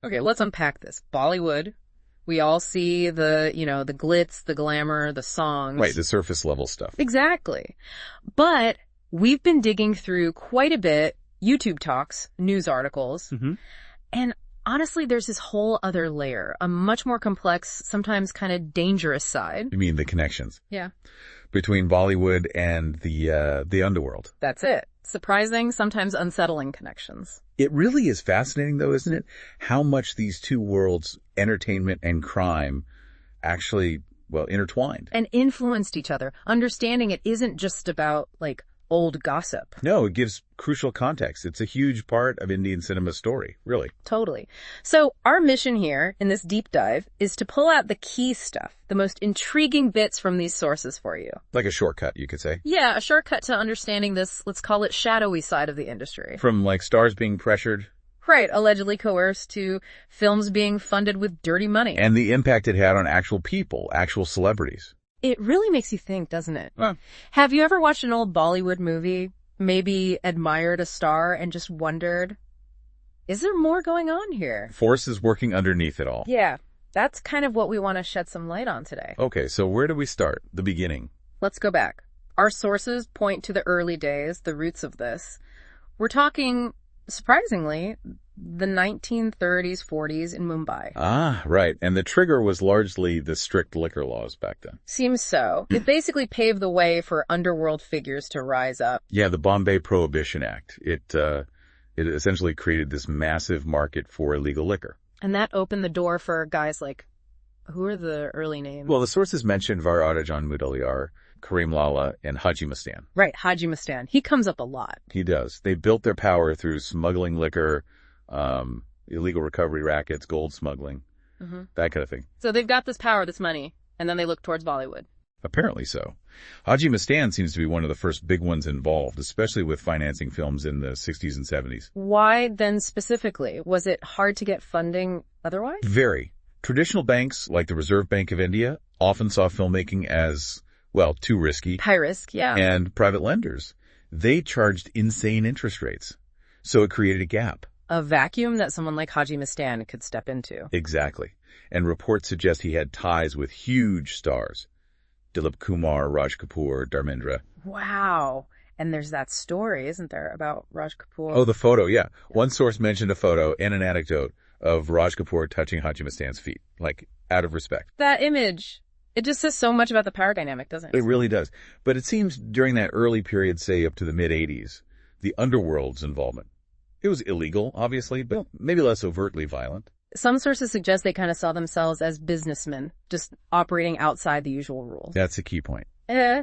Okay, let's unpack this. Bollywood. We all see the glitz, the glamour, the songs. Right, the surface level stuff. Exactly. But we've been digging through quite a bit, YouTube talks, news articles, and honestly, there's this whole other layer, a much more complex, sometimes kind of dangerous side. You mean the connections? Yeah. Between Bollywood and the underworld. That's it. Surprising, sometimes unsettling connections. It really is fascinating, though, isn't it? How much these two worlds, entertainment and crime, actually, intertwined. And influenced each other. Understanding it isn't just about, old gossip. No, it gives crucial context. It's a huge part of Indian cinema's story, really. Totally. So our mission here in this deep dive is to pull out the key stuff, the most intriguing bits from these sources for you. Like a shortcut, you could say. Yeah, a shortcut to understanding this, let's call it shadowy side of the industry. From stars being pressured. Right, allegedly coerced, to films being funded with dirty money. And the impact it had on actual people, actual celebrities. It really makes you think, doesn't it? Well, have you ever watched an old Bollywood movie, maybe admired a star and just wondered, is there more going on here? Forces working underneath it all. Yeah, that's kind of what we want to shed some light on today. Okay, so where do we start? The beginning. Let's go back. Our sources point to the early days, the roots of this. We're talking, surprisingly, the 1930s, 40s in Mumbai. Ah, right. And the trigger was largely the strict liquor laws back then. Seems so. It basically paved the way for underworld figures to rise up. Yeah, the Bombay Prohibition Act. It essentially created this massive market for illegal liquor. And that opened the door for guys like, who are the early names? Well, the sources mentioned Varadajan Mudaliar, Karim Lala, and Haji Mastan. Right, Haji Mastan. He comes up a lot. He does. They built their power through smuggling liquor, illegal recovery rackets, gold smuggling, that kind of thing. So they've got this power, this money, and then they look towards Bollywood. Apparently so. Haji Mastan seems to be one of the first big ones involved, especially with financing films in the 60s and 70s. Why then specifically? Was it hard to get funding otherwise? Very. Traditional banks, like the Reserve Bank of India, often saw filmmaking as, too risky. High risk, yeah. And private lenders, they charged insane interest rates. So it created a gap. A vacuum that someone like Haji Mastan could step into. Exactly. And reports suggest he had ties with huge stars. Dilip Kumar, Raj Kapoor, Dharmendra. Wow. And there's that story, isn't there, about Raj Kapoor? Oh, the photo, yeah. One source mentioned a photo and an anecdote of Raj Kapoor touching Haji Mastan's feet, out of respect. That image, it just says so much about the power dynamic, doesn't it? It really does. But it seems during that early period, say up to the mid-'80s, the underworld's involvement. It was illegal, obviously, but maybe less overtly violent. Some sources suggest they kind of saw themselves as businessmen, just operating outside the usual rules. That's a key point.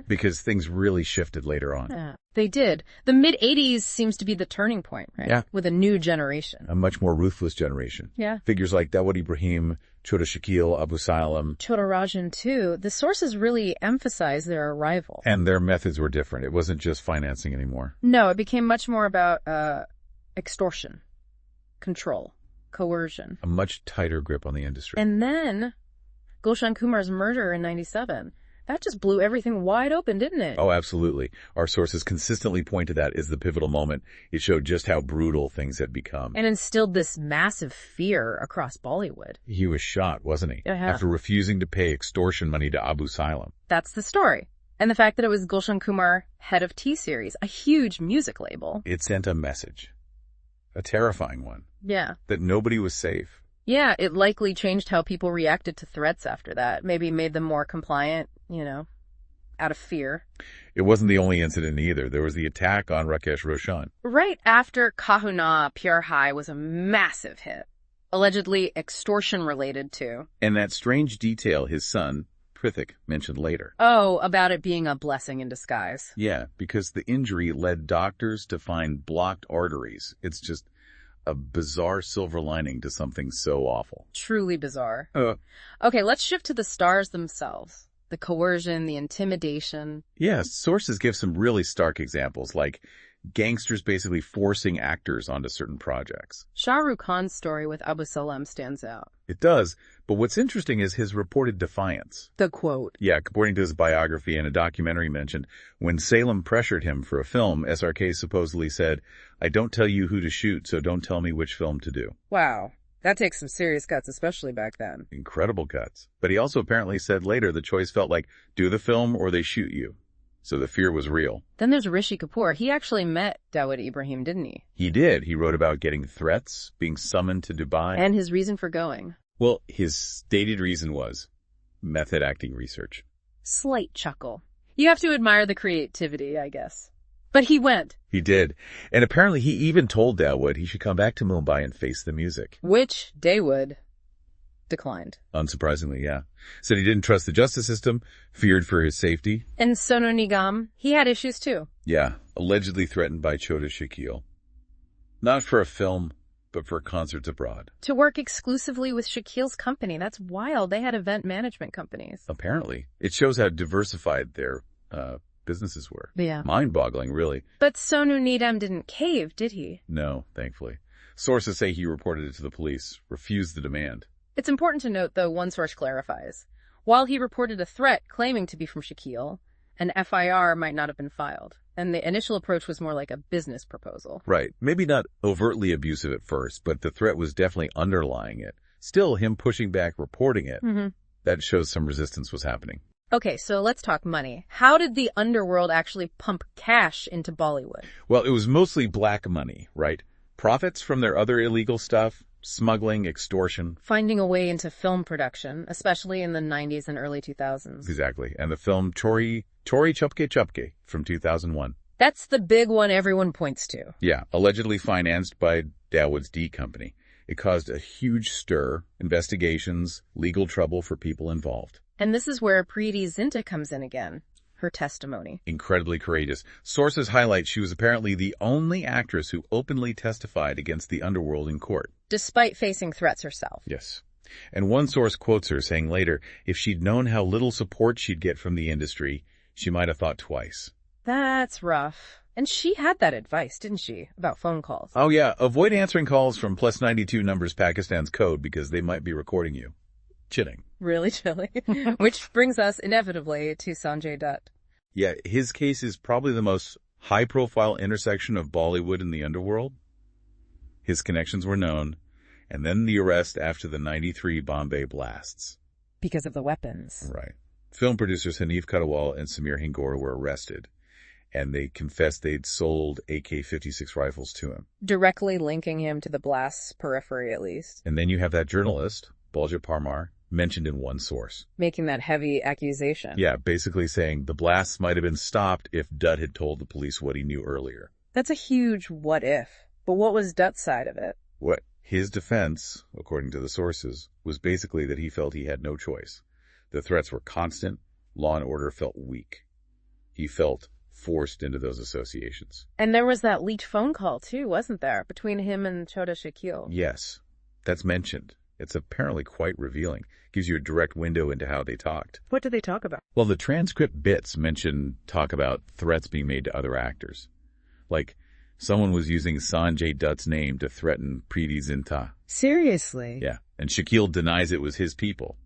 Because things really shifted later on. Yeah, they did. The mid-'80s seems to be the turning point, right? Yeah. With a new generation. A much more ruthless generation. Yeah. Figures like Dawood Ibrahim, Chota Shakil, Abu Salam. Chota Rajan, too. The sources really emphasize their arrival. And their methods were different. It wasn't just financing anymore. No, it became much more about extortion, control, coercion. A much tighter grip on the industry. And then Gulshan Kumar's murder in 97. That just blew everything wide open, didn't it? Oh, absolutely. Our sources consistently point to that as the pivotal moment. It showed just how brutal things had become. And instilled this massive fear across Bollywood. He was shot, wasn't he? Yeah. After refusing to pay extortion money to Abu Salam. That's the story. And the fact that it was Gulshan Kumar, head of T-Series, a huge music label. It sent a message. A terrifying one. Yeah. That nobody was safe. Yeah, it likely changed how people reacted to threats after that. Maybe made them more compliant, out of fear. It wasn't the only incident either. There was the attack on Rakesh Roshan. Right after Kahuna, Pure High was a massive hit. Allegedly extortion related too. And that strange detail his son, Prithik, mentioned later. Oh, about it being a blessing in disguise. Yeah, because the injury led doctors to find blocked arteries. It's just a bizarre silver lining to something so awful. Truly bizarre. Okay, let's shift to the stars themselves. The coercion, the intimidation. Yes, sources give some really stark examples, like gangsters basically forcing actors onto certain projects. Shah Rukh Khan's story with Abu Salam stands out. It does, but what's interesting is his reported defiance. The quote. Yeah, according to his biography and a documentary mentioned, when Salem pressured him for a film, SRK supposedly said, "I don't tell you who to shoot, so don't tell me which film to do." Wow. That takes some serious guts, especially back then. Incredible guts. But he also apparently said later the choice felt like, do the film or they shoot you. So the fear was real. Then there's Rishi Kapoor. He actually met Dawood Ibrahim, didn't he? He did. He wrote about getting threats, being summoned to Dubai. And his reason for going. Well, his stated reason was method acting research. Slight chuckle. You have to admire the creativity, I guess. But he went. He did. And apparently he even told Dawood he should come back to Mumbai and face the music. Which Dawood declined. Unsurprisingly, yeah. Said he didn't trust the justice system, feared for his safety. And Sonu Nigam, he had issues too. Yeah, allegedly threatened by Chota Shakil. Not for a film, but for concerts abroad. To work exclusively with Shakil's company. That's wild. They had event management companies. Apparently. It shows how diversified their businesses were. Yeah. Mind-boggling, really. But Sonu Nigam didn't cave, did he? No, thankfully. Sources say he reported it to the police, refused the demand. It's important to note, though, one source clarifies. While he reported a threat claiming to be from Shakil, an FIR might not have been filed, and the initial approach was more like a business proposal. Right. Maybe not overtly abusive at first, but the threat was definitely underlying it. Still, him pushing back, reporting it, that shows some resistance was happening. Okay, so let's talk money. How did the Underworld actually pump cash into Bollywood? Well, it was mostly black money, right? Profits from their other illegal stuff, smuggling, extortion. Finding a way into film production, especially in the 90s and early 2000s. Exactly. And the film Chori Chupke Chupke from 2001. That's the big one everyone points to. Yeah, allegedly financed by Dawood's D Company. It caused a huge stir, investigations, legal trouble for people involved. And this is where Preeti Zinta comes in again. Her testimony. Incredibly courageous. Sources highlight she was apparently the only actress who openly testified against the Underworld in court. Despite facing threats herself. Yes. And one source quotes her saying later, if she'd known how little support she'd get from the industry, she might have thought twice. That's rough. And she had that advice, didn't she, about phone calls? Oh yeah, avoid answering calls from +92 numbers Pakistan's code because they might be recording you. Chilling. Really chilling. Which brings us inevitably to Sanjay Dutt. Yeah, his case is probably the most high-profile intersection of Bollywood and the Underworld. His connections were known, and then the arrest after the '93 Bombay blasts. Because of the weapons. Right. Film producers Hanif Katawal and Samir Hingora were arrested, and they confessed they'd sold AK-56 rifles to him. Directly linking him to the blast's periphery, at least. And then you have that journalist, Balja Parmar, mentioned in one source. Making that heavy accusation. Yeah, basically saying the blasts might have been stopped if Dutt had told the police what he knew earlier. That's a huge what if. But what was Dutt's side of it? What his defense, according to the sources, was basically that he felt he had no choice. The threats were constant. Law and order felt weak. He felt forced into those associations. And there was that leaked phone call, too, wasn't there? Between him and Chota Shakil. Yes, that's mentioned. It's apparently quite revealing. Gives you a direct window into how they talked. What did they talk about? Well, the transcript bits talk about threats being made to other actors. Like, someone was using Sanjay Dutt's name to threaten Preeti Zinta. Seriously? Yeah, and Shakil denies it was his people.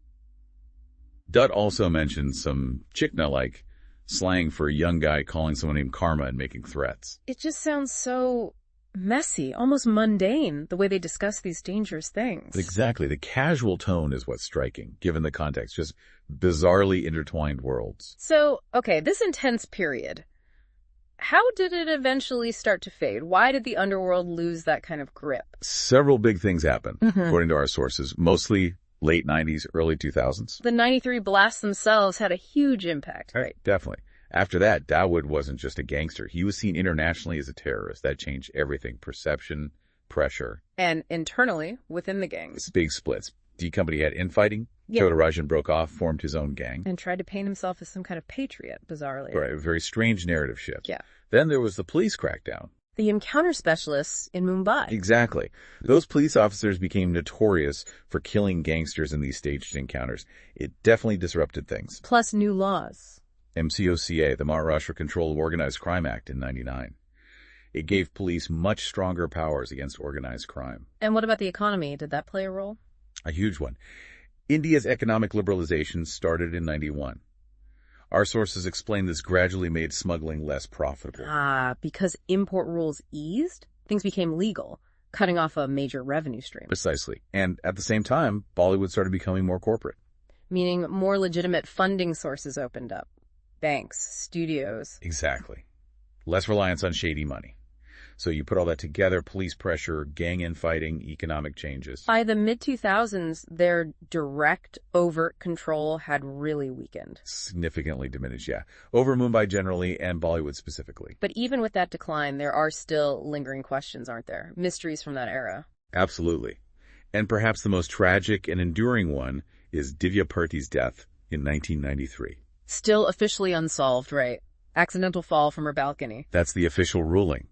Dutt also mentioned some Chikna-like slang for a young guy calling someone named Karma and making threats. It just sounds so messy, almost mundane, the way they discuss these dangerous things. Exactly. The casual tone is what's striking, given the context. Just bizarrely intertwined worlds. So, okay, this intense period, how did it eventually start to fade? Why did the Underworld lose that kind of grip? Several big things happened, according to our sources, mostly late 90s, early 2000s. The 93 blasts themselves had a huge impact, right? Definitely. After that, Dawood wasn't just a gangster. He was seen internationally as a terrorist. That changed everything. Perception, pressure. And internally, within the gangs. It's big splits. D Company had infighting. Yeah. Chota Rajan broke off, formed his own gang. And tried to paint himself as some kind of patriot, bizarrely. Right, a very strange narrative shift. Yeah. Then there was the police crackdown. The encounter specialists in Mumbai. Exactly. Those police officers became notorious for killing gangsters in these staged encounters. It definitely disrupted things. Plus new laws. MCOCA, the Maharashtra Control of Organized Crime Act in '99. It gave police much stronger powers against organized crime. And what about the economy? Did that play a role? A huge one. India's economic liberalization started in '91. Our sources explain this gradually made smuggling less profitable. Because import rules eased, things became legal. cutting off a major revenue stream. Precisely. And at the same time, Bollywood started becoming more corporate. Meaning more legitimate funding sources opened up. Banks, studios. Exactly. Less reliance on shady money. So you put all that together, police pressure, gang infighting, economic changes. By the mid-2000s, their direct, overt control had really weakened. Significantly diminished, yeah. Over Mumbai generally and Bollywood specifically. But even with that decline, there are still lingering questions, aren't there? Mysteries from that era. Absolutely. And perhaps the most tragic and enduring one is Divya Bharti's death in 1993. Still officially unsolved, right? Accidental fall from her balcony. That's the official ruling.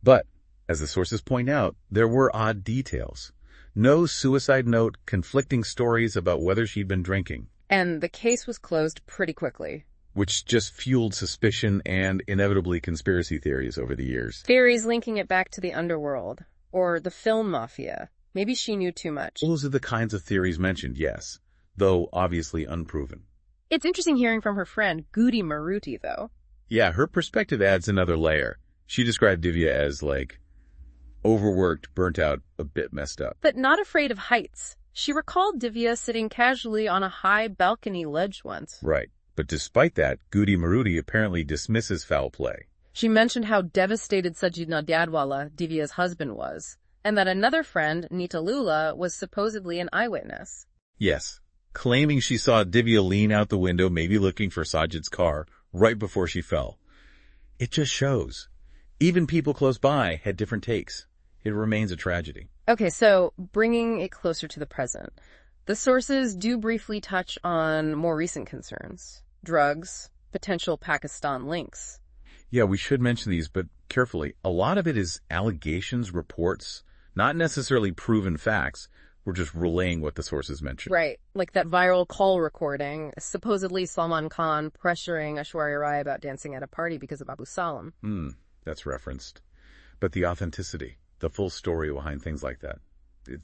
But, as the sources point out, there were odd details. No suicide note, conflicting stories about whether she'd been drinking. And the case was closed pretty quickly. Which just fueled suspicion and, inevitably, conspiracy theories over the years. Theories linking it back to the Underworld, or the film mafia. Maybe she knew too much. Those are the kinds of theories mentioned, yes, though obviously unproven. It's interesting hearing from her friend, Goody Maruti, though. Yeah, her perspective adds another layer. She described Divya as, overworked, burnt out, a bit messed up. But not afraid of heights. She recalled Divya sitting casually on a high balcony ledge once. Right. But despite that, Goody Maruti apparently dismisses foul play. She mentioned how devastated Sajid Nadyadwala, Divya's husband, was, and that another friend, Nita Lula, was supposedly an eyewitness. Yes. Claiming she saw Divya lean out the window, maybe looking for Sajid's car, right before she fell. It just shows. Even people close by had different takes. It remains a tragedy. Okay, so bringing it closer to the present. The sources do briefly touch on more recent concerns. Drugs, potential Pakistan links. Yeah, we should mention these, but carefully. A lot of it is allegations, reports, not necessarily proven facts. We're just relaying what the sources mentioned. Right, like that viral call recording, supposedly Salman Khan pressuring Aishwarya Rai about dancing at a party because of Abu Salam. That's referenced. But the authenticity, the full story behind things like that,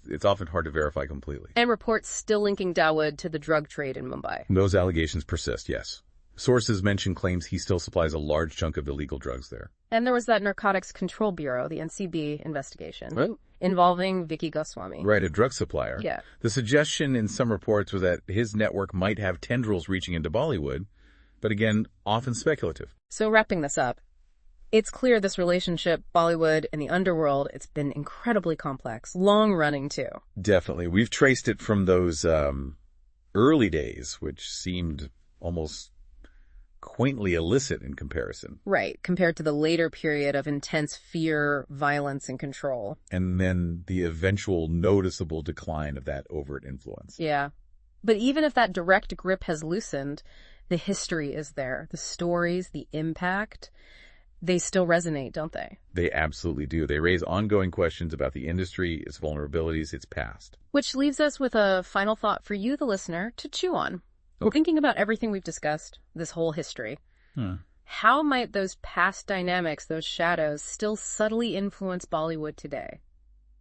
it's often hard to verify completely. And reports still linking Dawood to the drug trade in Mumbai. Those allegations persist, yes. Sources mention claims he still supplies a large chunk of illegal drugs there. And there was that Narcotics Control Bureau, the NCB investigation, Right. Involving Vicky Goswami. Right, a drug supplier. Yeah. The suggestion in some reports was that his network might have tendrils reaching into Bollywood, but again, often speculative. So wrapping this up, it's clear this relationship, Bollywood and the underworld, it's been incredibly complex, long-running too. Definitely. We've traced it from those early days, which seemed almost quaintly illicit in comparison. Right, compared to the later period of intense fear, violence, and control. And then the eventual noticeable decline of that overt influence. Yeah. But even if that direct grip has loosened, the history is there. The stories, the impact, they still resonate, don't they? They absolutely do. They raise ongoing questions about the industry, its vulnerabilities, its past. Which leaves us with a final thought for you, the listener, to chew on. Okay. Thinking about everything we've discussed, this whole history, how might those past dynamics, those shadows, still subtly influence Bollywood today?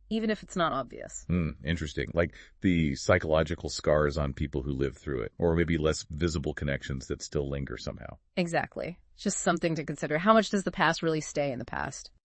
Even if it's not obvious. Interesting. Like the psychological scars on people who live through it, or maybe less visible connections that still linger somehow. Exactly. Just something to consider. How much does the past really stay in the past?